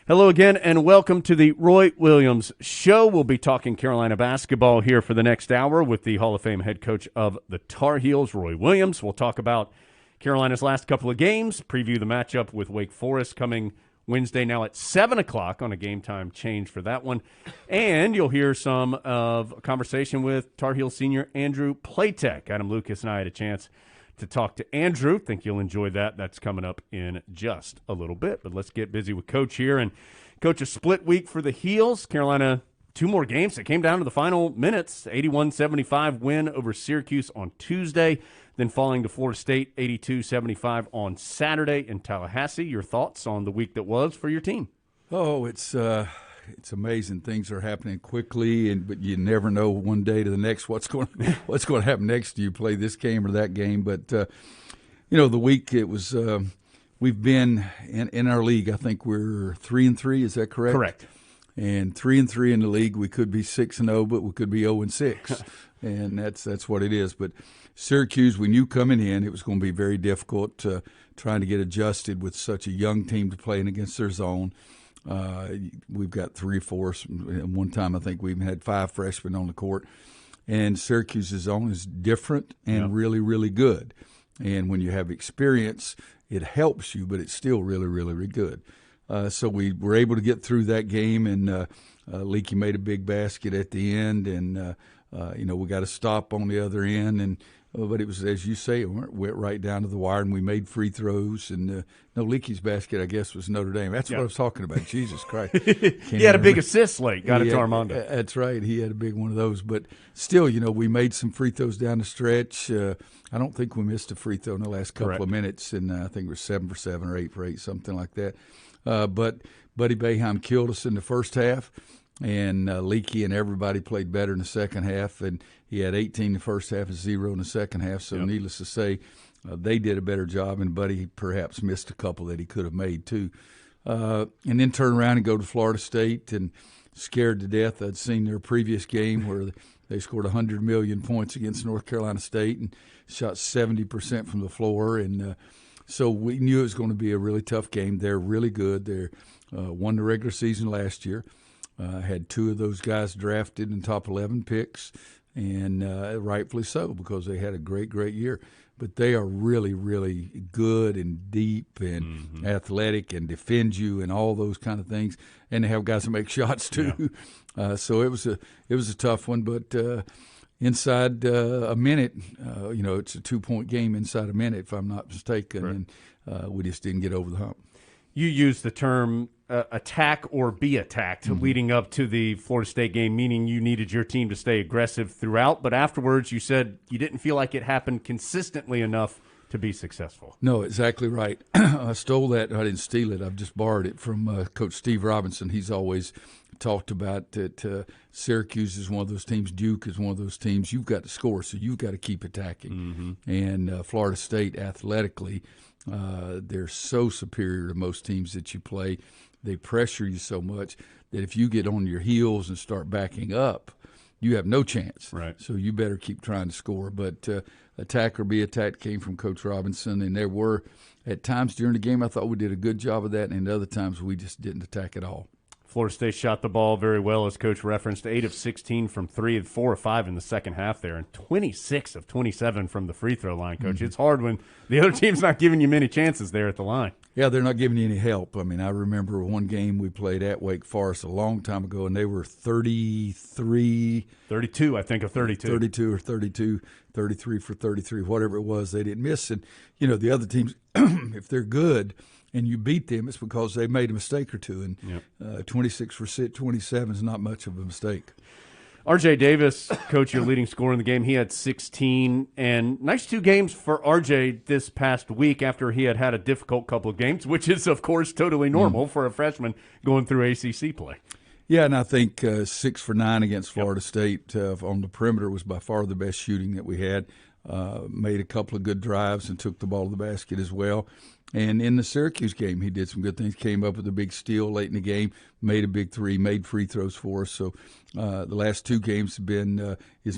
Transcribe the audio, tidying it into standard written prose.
Hello again, and welcome to the Roy Williams Show. We'll be talking Carolina basketball here for the next hour with the Hall of Fame head coach of the Tar Heels, Roy Williams. We'll talk about Carolina's last couple of games, preview the matchup with Wake Forest coming Wednesday now at 7 o'clock on a game time change for that one. And you'll hear some of a conversation with Tar Heel senior Andrew Platek. Adam Lucas and I had a chance to talk to Andrew. Think you'll enjoy that. That's coming up in just a little bit. But let's get busy with Coach here. And Coach, a split week for the Heels. Carolina, 2 more games. It came down to the final minutes. 81-75 win over Syracuse on Tuesday, then falling to Florida State 82-75 on Saturday in Tallahassee. Your thoughts on the week that was for your team? Oh, it's amazing. Things are happening quickly, but you never know one day to the next what's going to happen next. Do you play this game or that game? But the week it was. We've been in our league. I think we're 3-3. Is that correct? Correct. And 3-3 in the league. We could be 6-0, but we could be 0-6, and that's what it is. But Syracuse, we knew coming in it was going to be very difficult trying to get adjusted with such a young team to playing against their zone. We've got 3 or 4. And one time I think we even had 5 freshmen on the court. And Syracuse's zone is different and really, really good. And when you have experience, it helps you, but it's still really, really, really good. So we were able to get through that game, and Leaky made a big basket at the end, and we got a stop on the other end, and but it was, as you say, it went right down to the wire, and we made free throws. And Leaky's basket, I guess, was Notre Dame. That's what I was talking about. Jesus Christ! He had a big assist late. Got it to Armando. That's right. He had a big one of those. But still, we made some free throws down the stretch. I don't think we missed a free throw in the last couple of minutes, and I think we were 7 for 7 or 8 for 8, something like that. But Buddy Boeheim killed us in the first half, and Leaky and everybody played better in the second half, and he had 18 in the first half and 0 in the second half. So needless to say, they did a better job, and Buddy perhaps missed a couple that he could have made too. And then turn around and go to Florida State, and scared to death. I'd seen their previous game where they scored 100 million points against North Carolina State and shot 70% from the floor, and so we knew it was going to be a really tough game. They're really good. They won the regular season last year. Had 2 of those guys drafted in top 11 picks, and rightfully so, because they had a great, great year. But they are really, really good and deep and athletic and defend you and all those kind of things. And they have guys that make shots too. Yeah. So it was a tough one, but inside a minute, it's a 2-point game inside a minute, if I'm not mistaken, and we just didn't get over the hump. You used the term attack or be attacked leading up to the Florida State game, meaning you needed your team to stay aggressive throughout. But afterwards, you said you didn't feel like it happened consistently enough to be successful. No, exactly right. I stole that. I didn't steal it. I've just borrowed it from Coach Steve Robinson. He's always talked about that Syracuse is one of those teams. Duke is one of those teams. You've got to score, so you've got to keep attacking. And Florida State, athletically, they're so superior to most teams that you play. They pressure you so much that if you get on your heels and start backing up, you have no chance. Right. So you better keep trying to score. But attack or be attacked came from Coach Robinson, and there were at times during the game I thought we did a good job of that, and at other times we just didn't attack at all. Florida State shot the ball very well, as Coach referenced, 8 of 16 from 3 and 4 of 5 in the second half there, and 26 of 27 from the free throw line, Coach. It's hard when the other team's not giving you many chances there at the line. Yeah, they're not giving you any help. I mean, I remember one game we played at Wake Forest a long time ago, and they were 32, I think, of 32. 32 or 32, 33 for 33, whatever it was. They didn't miss. And, the other teams, if they're good and you beat them, it's because they made a mistake or two. And 26 for 27 is not much of a mistake. R.J. Davis, Coach, your leading scorer in the game, he had 16. And nice 2 games for R.J. this past week after he had a difficult couple of games, which is, of course, totally normal for a freshman going through ACC play. Yeah, and I think 6 for 9 against Florida State on the perimeter was by far the best shooting that we had. Made a couple of good drives and took the ball to the basket as well. And in the Syracuse game, he did some good things, came up with a big steal late in the game, made a big 3, made free throws for us. So the last 2 games have been his